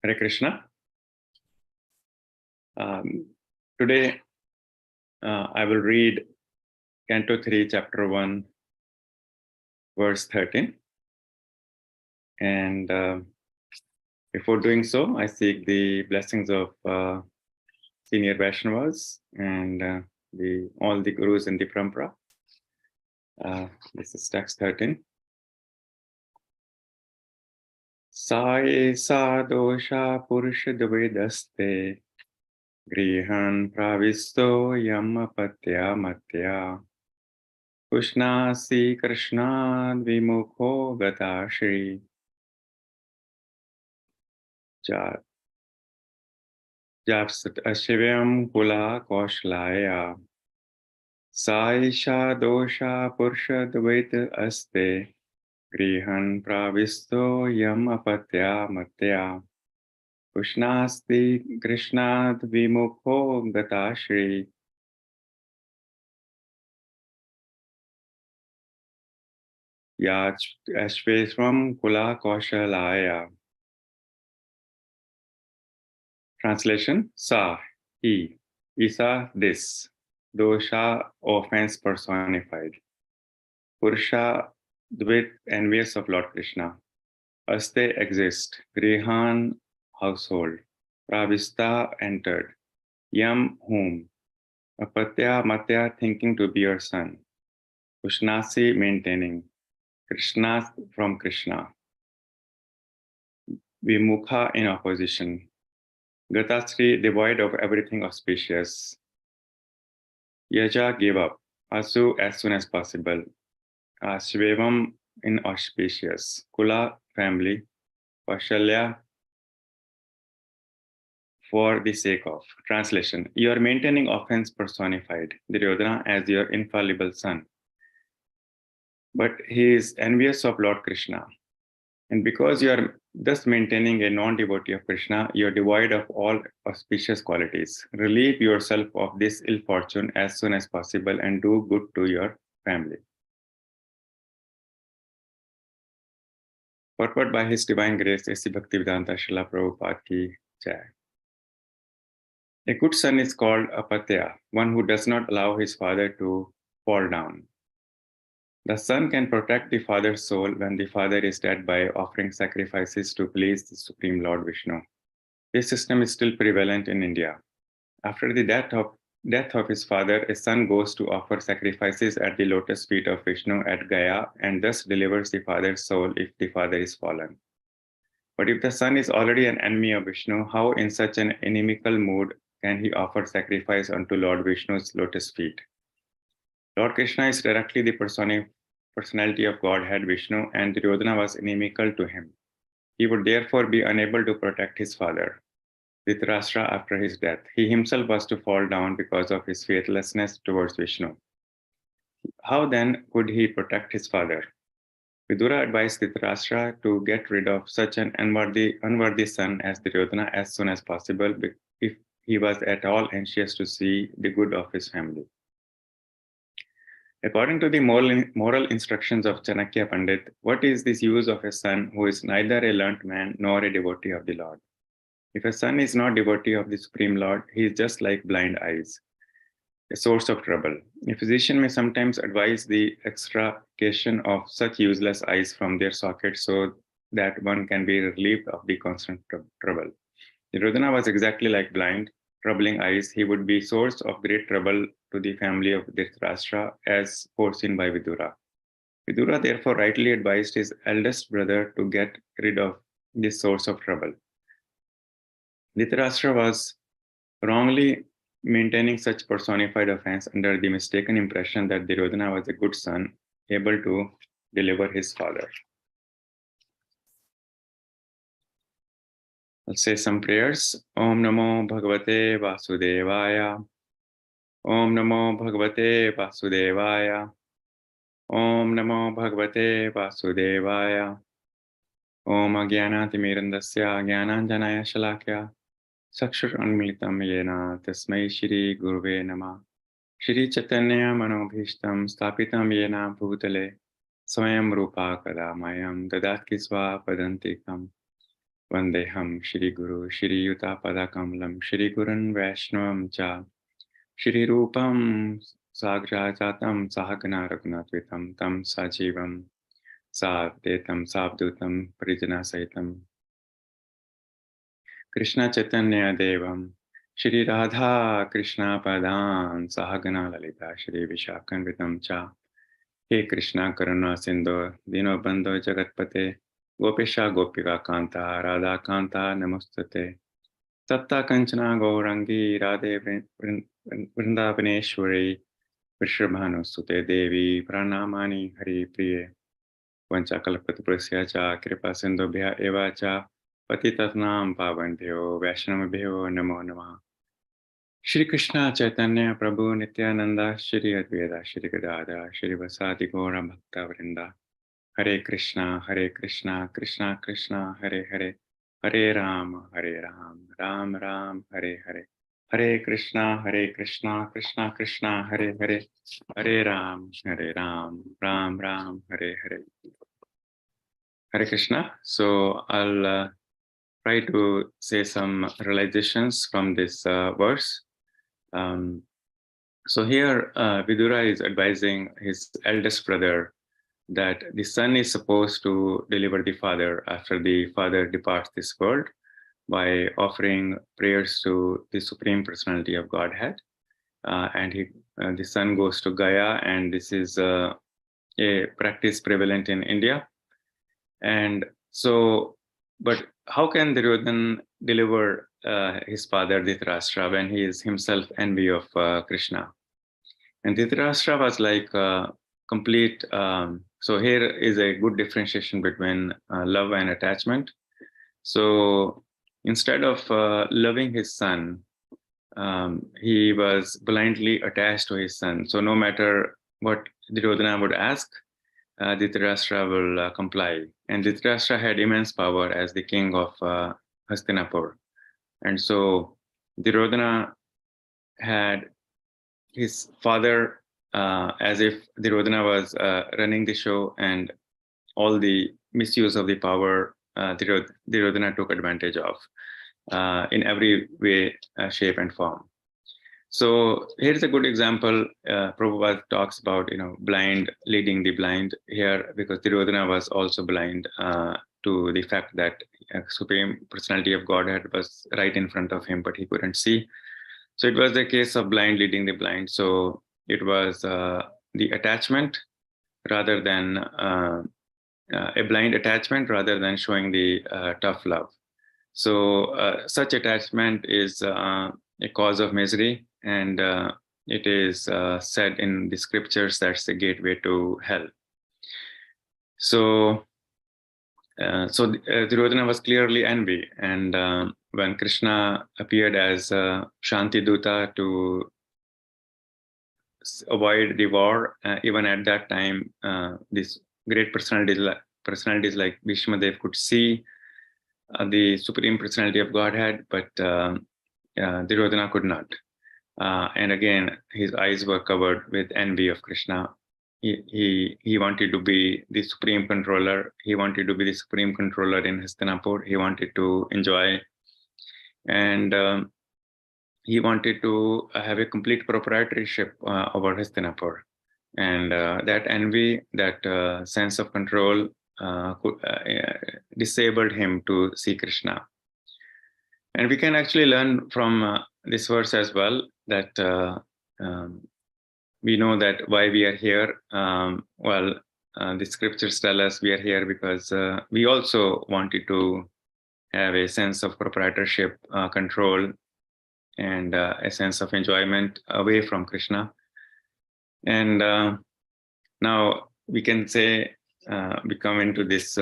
Hare Krishna. Today I will read Canto 3, Chapter 1, verse 13. And before doing so, I seek the blessings of senior Vaishnavas and all the gurus in the parampara. This is text 13. Sai sa dosha purusha dvedaste grihan pravisto yamapatya matya Kushnasi Krishna Vimukho Gatashi Japsat Ashivyam Kula Koshlaya Saisha Dosha Pursha Dvaita Aste Grihan Pravisto Yam Apatya Matya Kushnasti Krishna Vimukho Gatashi Yach Ashvesvam Kula Koshalaya. Translation: Sa, he, Isa, this, Dosha, offense personified, Purusha, Dvit, envious of Lord Krishna, Aste, exist, Grihan, household, Pravista, entered, Yam, whom, Apatya, Matya, thinking to be your son, Kushnasi, maintaining, Krishna, from Krishna, Vimukha, in opposition, Gatasri, devoid of everything auspicious. Yaja, gave up. Asu, as soon as possible. Shvevam, inauspicious. Kula, family. Pashalya, for the sake of. Translation: you are maintaining offense personified, Duryodhana, as your infallible son. But he is envious of Lord Krishna. And because you are thus maintaining a non-devotee of Krishna, you are devoid of all auspicious qualities. Relieve yourself of this ill fortune as soon as possible and do good to your family. Purport by His Divine Grace, A.C. Bhaktivedanta Srila Prabhupada Ki Jai. A good son is called apatya, one who does not allow his father to fall down. The son can protect the father's soul when the father is dead by offering sacrifices to please the Supreme Lord Vishnu. This system is still prevalent in India. After the death of his father, a son goes to offer sacrifices at the lotus feet of Vishnu at Gaya and thus delivers the father's soul if the father is fallen. But if the son is already an enemy of Vishnu, how in such an inimical mood can he offer sacrifice unto Lord Vishnu's lotus feet? Lord Krishna is directly the personality of Godhead Vishnu, and Duryodhana was inimical to him. He would therefore be unable to protect his father, Dhritarashtra, after his death. He himself was to fall down because of his faithlessness towards Vishnu. How then could he protect his father? Vidura advised Dhritarashtra to get rid of such an unworthy son as Duryodhana as soon as possible if he was at all anxious to see the good of his family. According to the moral instructions of Chanakya Pandit, what is this use of a son who is neither a learnt man nor a devotee of the Lord? If a son is not devotee of the Supreme Lord, he is just like blind eyes, a source of trouble. A physician may sometimes advise the extrication of such useless eyes from their sockets so that one can be relieved of the constant trouble. Duryodhana was exactly like blind, troubling eyes. He would be source of great trouble to the family of Dhritarashtra as foreseen by Vidura. Vidura therefore rightly advised his eldest brother to get rid of this source of trouble. Dhritarashtra was wrongly maintaining such personified offense under the mistaken impression that Duryodhana was a good son, able to deliver his father. I'll say some prayers. Om Namo Bhagavate Vasudevaya. Om Namo Bhagavate Vasudevaya. Om Namo Bhagavate Vasudevaya. Om Agyanatimirandasya Gyananjanaya Shalakya. Sakshur Anmilitam Yena Tasmai Shri Guruve Namah. Shri Chaitanya Manobhishtam Stapitam Yena Bhutale Swayam Rupa Kadamayam Dadat Kisva Padantikam Vandeham Shri Guru Shri Yuta Padakamalam Shri Gurun Vaishnavam Cha Shri Rupam Sagrajatam Sahagana Raghunatvitam Tam Sajivam Sadetam Sabdutam Parijana Saitam Krishna Chaitanya Devam Shri Radha Krishna Padan Sahagana Lalita Shri Vishakanvitam Cha He Krishna Karuna Sindhu Dino Bandho Jagatpate Gopisha Gopika Kanta Radha Kanta Namastate Tatta Kanchana Gaurangi Radhe Vrindavaneshwari Vrishabhanu Sute Devi Pranamani Hari Priye Vanchakalpatrusya Cha Kripa Sindhubhya Eva Cha Patitatnam Pavanbhyo Vaishnavabhyo Namo Namah Shri Krishna Chaitanya Prabhu Nityananda Shri Advaita Shri Gadadhara Shri Vasadi Gaura Bhakta Vrinda Hare Krishna Krishna Krishna Hare Hare Hare Ram Ram Ram Hare Hare Hare Krishna Krishna Krishna Hare Hare Hare Ram Ram Ram Hare Hare Hare Krishna. So I'll try to say some realizations from this verse. So here Vidura is advising his eldest brother that the son is supposed to deliver the father after the father departs this world by offering prayers to the Supreme Personality of Godhead. And the son goes to Gaya, and this is a practice prevalent in India. And so, but how can Duryodhana deliver his father Dhritarashtra when he is himself envy of Krishna? And Dhritarashtra was like complete. So here is a good differentiation between love and attachment. So instead of loving his son, he was blindly attached to his son. So no matter what Duryodhana would ask, Dhritarashtra will comply. And Dhritarashtra had immense power as the king of Hastinapur. And so Duryodhana had his father as if Duryodhana was running the show, and all the misuse of the power Duryodhana took advantage of in every way, shape, and form. So here's a good example. Prabhupada talks about blind leading the blind here, because Duryodhana was also blind to the fact that Supreme Personality of Godhead was right in front of him, but he couldn't see. So it was the case of blind leading the blind. So it was the attachment rather than a blind attachment rather than showing the tough love. So such attachment is a cause of misery, and it is said in the scriptures that's the gateway to hell. So Duryodhana was clearly envy, and when Krishna appeared as Shanti Duta to avoid the war, even at that time, these great personalities like Bhishmadev could see the Supreme Personality of Godhead, but Duryodhana could not. And again, his eyes were covered with envy of Krishna. He wanted to be the supreme controller. He wanted to be the supreme controller in Hastinapur. He wanted to enjoy, and he wanted to have a complete proprietorship over Hastinapur. And that envy, that sense of control disabled him to see Krishna. And we can actually learn from this verse as well that we know that why we are here. The scriptures tell us we are here because we also wanted to have a sense of proprietorship, control, and a sense of enjoyment away from Krishna. And now we can say we come into this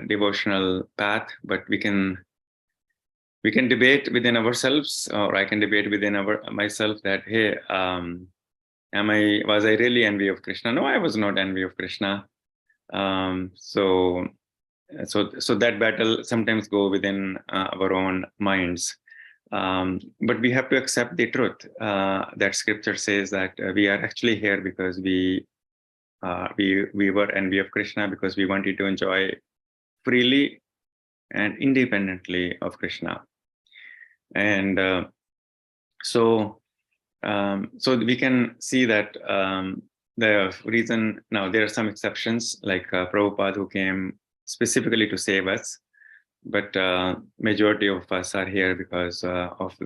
devotional path, but we can debate within ourselves, or I can debate within myself that, hey, was I really envy of Krishna? No, I was not envy of Krishna. So that battle sometimes go within our own minds. But we have to accept the truth that scripture says that we are actually here because we were envy of Krishna, because we wanted to enjoy freely and independently of Krishna. And so we can see that the reason, now there are some exceptions like Prabhupada, who came specifically to save us, but majority of us are here because of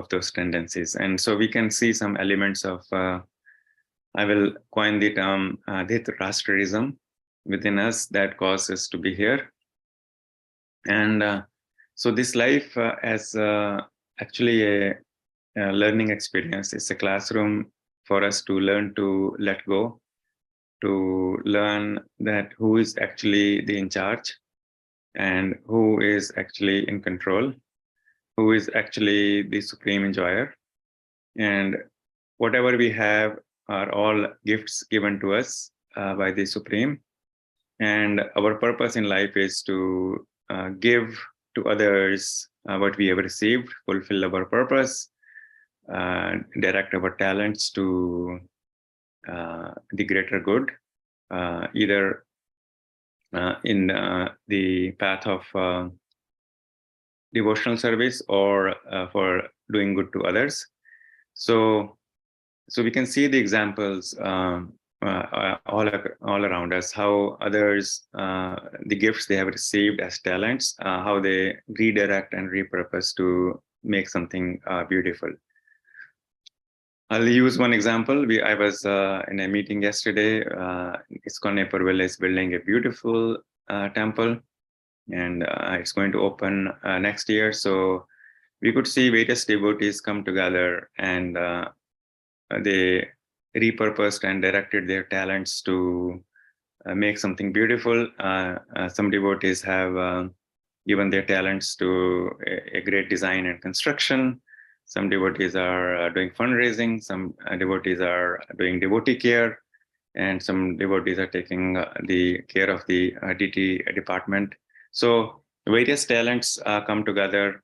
those tendencies. And so we can see some elements of, I will coin the term Dhritarashtraism within us that causes us to be here. And so this life as actually a learning experience. It's a classroom for us to learn to let go, to learn that who is actually in charge and who is actually in control, who is actually the supreme enjoyer. And whatever we have are all gifts given to us by the Supreme. And our purpose in life is to give to others what we have received, fulfill our purpose, direct our talents to the greater good, either in the path of devotional service or for doing good to others. So we can see the examples all around us, how others, the gifts they have received as talents, how they redirect and repurpose to make something beautiful. I'll use one example. I was in a meeting yesterday. ISKCON Naperville is building a beautiful temple, and it's going to open next year. So we could see various devotees come together, and they repurposed and directed their talents to make something beautiful. Some devotees have given their talents to a great design and construction. Some devotees are doing fundraising. Some devotees are doing devotee care, and some devotees are taking the care of the DT department. So various talents come together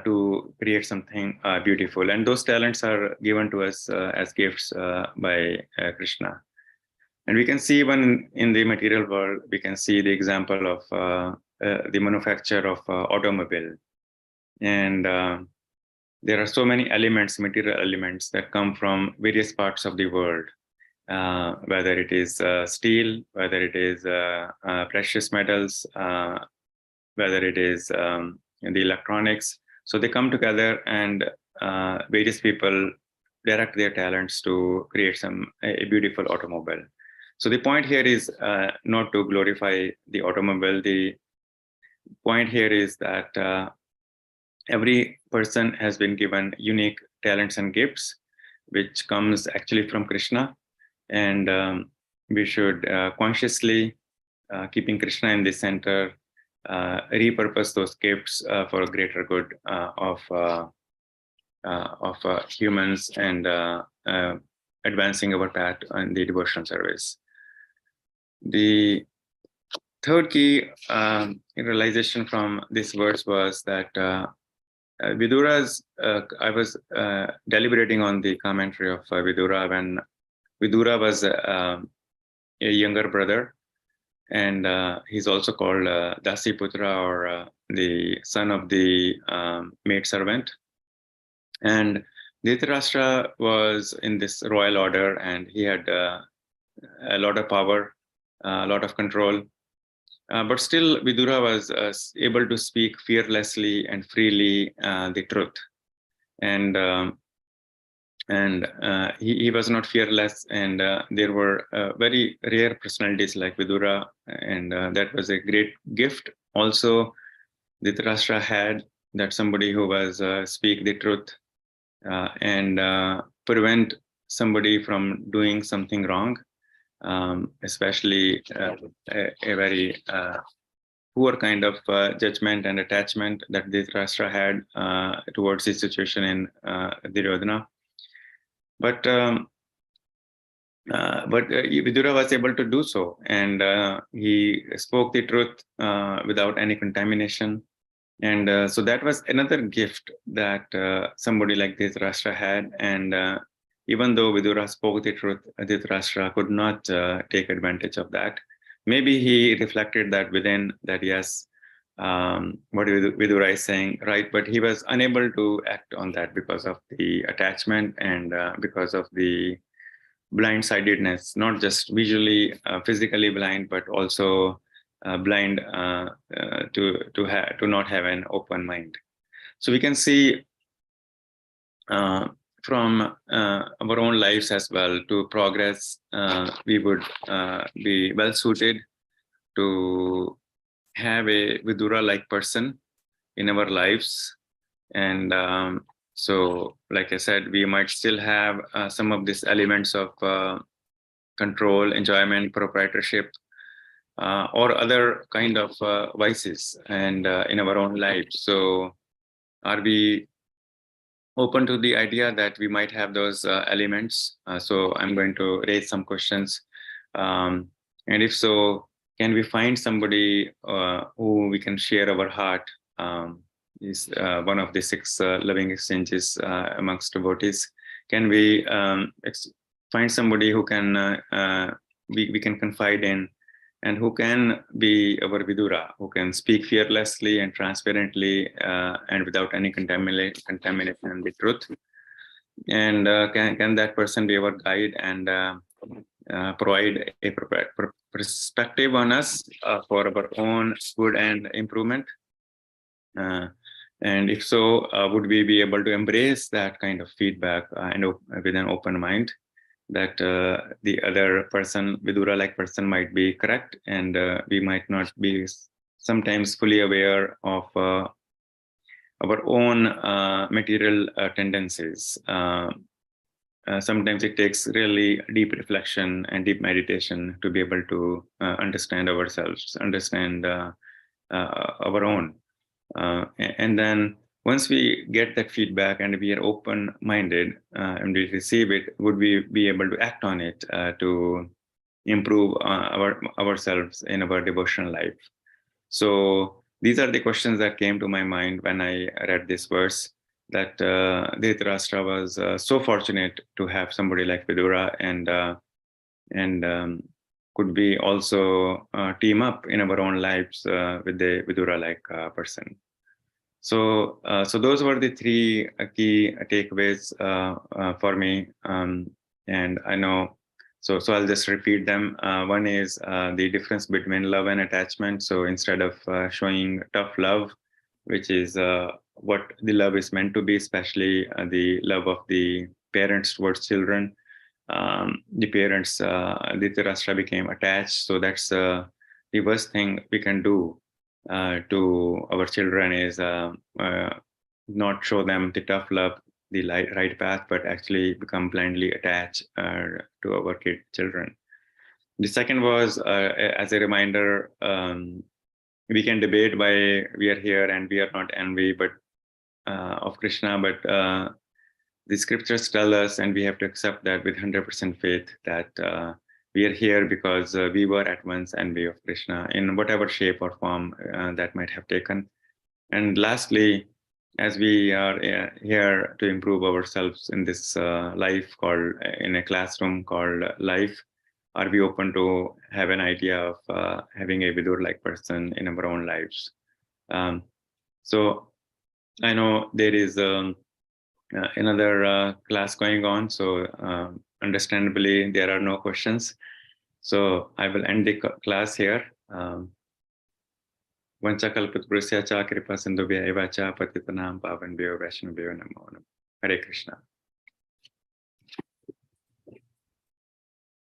to create something beautiful, and those talents are given to us as gifts by Krishna. And we can see even in the material world, we can see the example of the manufacture of automobile, and there are so many elements, material elements, that come from various parts of the world, whether it is steel, whether it is precious metals, whether it is the electronics. So they come together, and various people direct their talents to create a beautiful automobile. So the point here is not to glorify the automobile. The point here is that every person has been given unique talents and gifts, which comes actually from Krishna. And we should consciously, keeping Krishna in the center, repurpose those gifts for a greater good of humans, and advancing our path in the devotional service. The third key realization from this verse was that Vidura's, I was deliberating on the commentary of Vidura when Vidura was a younger brother, and he's also called Dasiputra, or the son of the maidservant. And Dhritarashtra was in this royal order, and he had a lot of power, a lot of control. But still, Vidura was able to speak fearlessly and freely the truth, and he was not fearless. And there were very rare personalities like Vidura, and that was a great gift. Also, Dhritarashtra had that somebody who was speak the truth and prevent somebody from doing something wrong. Especially a very poor kind of judgment and attachment that Dhritarashtra had towards his situation in Duryodhana. But Vidura was able to do so, and he spoke the truth without any contamination. And so that was another gift that somebody like Dhritarashtra had. And even though Vidura spoke the truth, Dhritarashtra could not take advantage of that. Maybe he reflected that within, that yes, what Vidura is saying, right? But he was unable to act on that because of the attachment and because of the blindsidedness, not just visually, physically blind, but also blind to not have an open mind. So we can see from our own lives as well to progress, we would be well suited to have a Vidura-like person in our lives. And so, like I said, we might still have some of these elements of control, enjoyment, proprietorship, or other kind of vices and in our own lives. So are we open to the idea that we might have those elements? So I'm going to raise some questions. And if so, can we find somebody who we can share our heart? Is one of the 6 loving exchanges amongst devotees. Can we find somebody who can we can confide in, and who can be our Vidura, who can speak fearlessly and transparently and without any contamination with truth? And can that person be our guide and provide a perspective on us for our own good and improvement? And if so, would we be able to embrace that kind of feedback and with an open mind, that the other person, Vidura-like person, might be correct, and we might not be sometimes fully aware of our own material tendencies. Sometimes it takes really deep reflection and deep meditation to be able to understand ourselves, understand our own. And then once we get that feedback and we are open-minded and we receive it, would we be able to act on it to improve ourselves in our devotional life? So these are the questions that came to my mind when I read this verse, that Dhritarashtra was so fortunate to have somebody like Vidura, and could we also team up in our own lives with the Vidura-like person? So, so those were the 3 key takeaways for me, and I know. So I'll just repeat them. One is the difference between love and attachment. So instead of showing tough love, which is what the love is meant to be, especially the love of the parents towards children, the parents, Dhritarashtra became attached. So that's the worst thing we can do to our children, is not show them the tough love, the right path, but actually become blindly attached to our children. The second was, as a reminder, we can debate why we are here and we are not envy but of Krishna, but the scriptures tell us, and we have to accept that with 100% faith, that we are here because we were at once envy of Krishna in whatever shape or form that might have taken. And lastly, as we are here to improve ourselves in this life called, in a classroom called life, are we open to have an idea of having a Vidur-like person in our own lives? So I know there is another class going on, so understandably there are no questions. So I will end the class here. Vanchakalpatprusya cha kripa sindhubhya eva cha patitanam pavanbhyo vaishnavbhyo namo namo. Hare Krishna.